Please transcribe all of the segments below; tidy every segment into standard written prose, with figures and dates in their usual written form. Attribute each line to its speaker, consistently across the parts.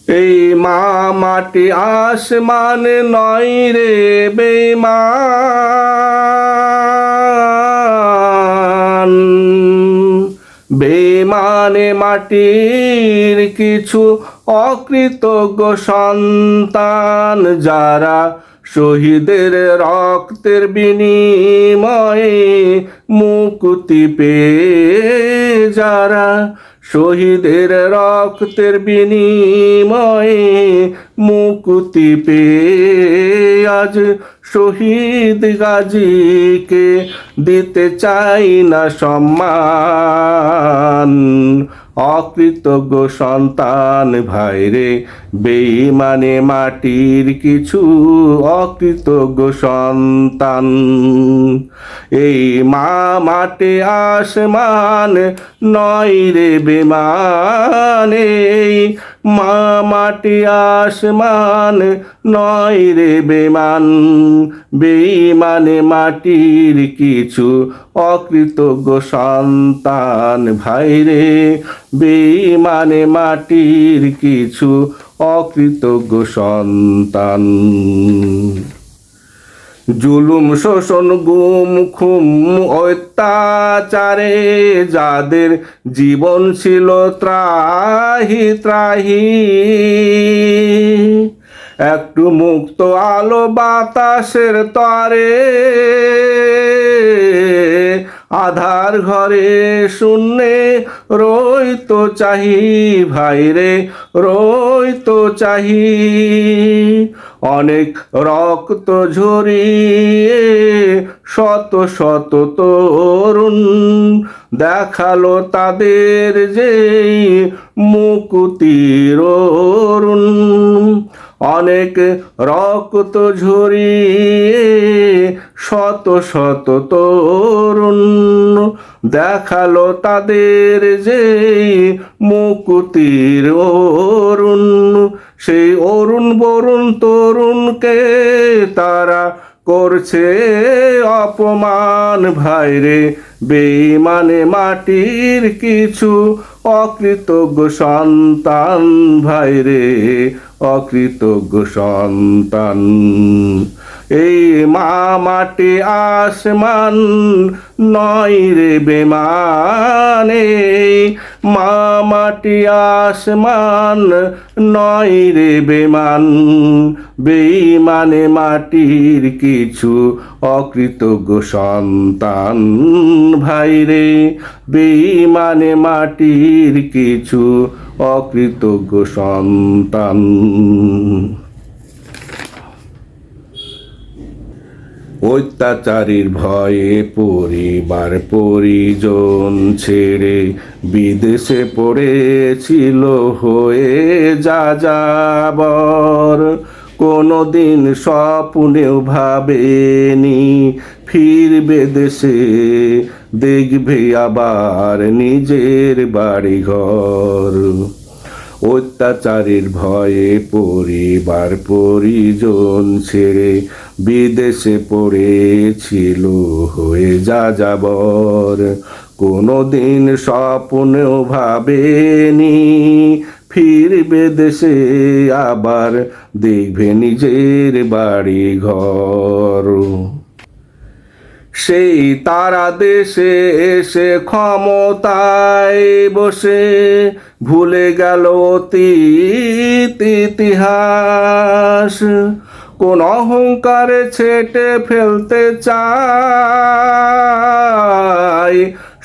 Speaker 1: এই মা মাটি আসমান নয় রে বেঈমান, বেঈমানে মাটির কিছু অকৃতজ্ঞ সন্তান, যারা শহীদের রক্তের বিনিময়ে মুক্তি পেয়ে, যারা শহীদের রক্তের বিনিময়ে মুক্তি পেয়ে আজ শহীদ গাজীকে দিতে চাই না সম্মান। অকৃতজ্ঞ সন্তান ভাইরে, বেঈমানে মাটির কিছু অকৃতজ্ঞ সন্তান। এই মা মাটি আসমান নয় রে বেঈমান, এই মা মাটি আসমান নয় রে বেঈমান, বেঈমানে মাটির কিছু অকৃতজ্ঞ সন্তান ভাইরে, বেঈমানে মাটির কিছু অকৃতজ্ঞ সন্তান। জুলুম শোষণ গুম খুম অত্যাচারে যাদের জীবন ছিল ত্রাহি ত্রাহি, একটু মুক্ত আলো বাতাসের তরে আধার ঘরে শূন্যে রইতো চাহি ভাইরে, রইতো চাহি। অনেক রক্ত ঝরিয়ে শত শত তরুণ দেখালো তাদের যেই মুক্তির অরুণ। অনেক রক্ত ঝরিয়ে শত শত তরুণ দেখালো তাদের যেই মুক্তির অরুণ। সেই অরুণ বরুণ তরুণকে তারা করছে অপমান ভাইরে, বেঈমানে মাটির কিছু অকৃতজ্ঞ সন্তান ভাইরে, অকৃতজ্ঞ সন্তান। এই মা মাটি আসমান নয় রে বেঈমান, এই মা মাটি আসমান নয় রে বেঈমান, বেঈমানে মাটির কিছু অকৃতজ্ঞ সন্তান ভাইরে, বেঈমানে মাটির কিছু অকৃতজ্ঞ সন্তান। অত্যাচারীর ভয়ে পরিবার পরিজন ছেড়ে বিদেশে পড়েছিল হয়ে যাযাবর। কোনোদিন স্বপ্নেও ভাবেনি ফিরবে দেশে, দেখবে আবার নিজের বাড়িঘর। অত্যাচারের ভয়ে পরিবার পরিজন ছেড়ে বিদেশে পড়েছিল হয়ে যাযাবর। কোনোদিন স্বপ্নেও ভাবেনি ফিরবে দেশে, আবার দেখবে নিজের বাড়ি ঘর। সেই তারা দেশে এসে ক্ষমতায় বসে ভুলে গেল অতীত ইতিহাস। কোন অহংকারে ছেটে ফেলতে চায়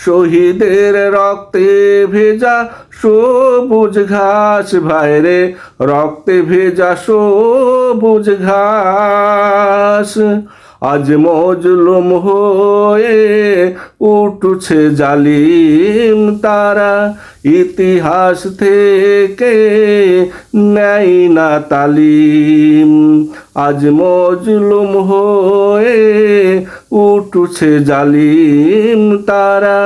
Speaker 1: শহীদের রক্তে ভেজা সবুজ ঘাস ভাইরে, রক্তে ভেজা সবুজ ঘাস। আজ মজলুম হয়ে উঠছে জালিম তারা, ইতিহাস থেকে নেয় না তালিম। আজ মজলুম হয়ে উঠছে জালিম তারা,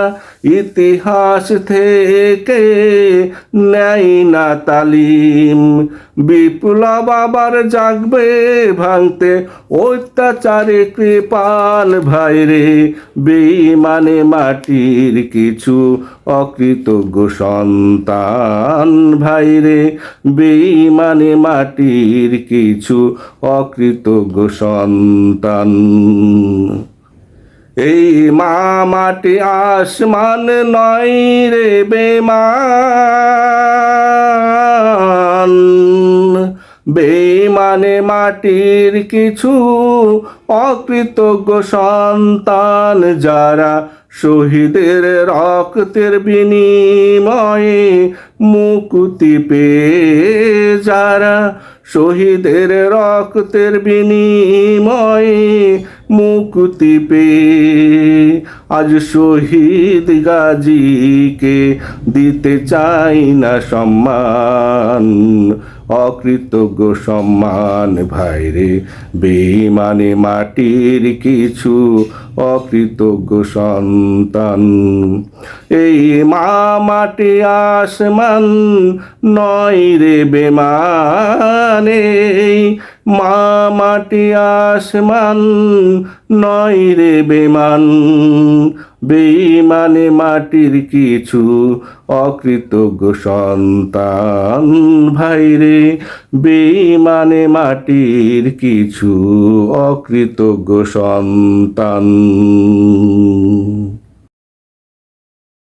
Speaker 1: ইতিহাস থেকে নেয় না তালিম। বিপ্লব আবার জাগবে ভাঙতে অত্যাচারে কৃপাল ভাইরে, বেঈমান বেইমানে মাটির কিছু অকৃতজ্ঞ সন্তান ভাইরে, বেইমানে মাটির কিছু অকৃতজ্ঞ সন্তান। এই মা মাটি আসমান নয় রে বেমান, বেইমানে মাটির কিছু অকৃতজ্ঞ সন্তান, যারা শহীদের রক্তের বিনিময়ে মুক্তি পেয়ে, যারা শহীদের রক্তের বিনিময়ে মুক্তি পেয়ে আজ শহীদ গাজীকে দিতে চাই না সম্মান, অকৃতজ্ঞ সম্মান ভাইরে, বেইমানে মাটির কিছু অকৃতজ্ঞ সন্তান। এই মা মাটি আসমান নয় রে বেমানে, মা মাটি আসমান নয় রে বেমান, বেইমানে মাটির কিছু অকৃতজ্ঞ সন্তান ভাইরে, বেইমানে মাটির কিছু অকৃতজ্ঞ সন্তান।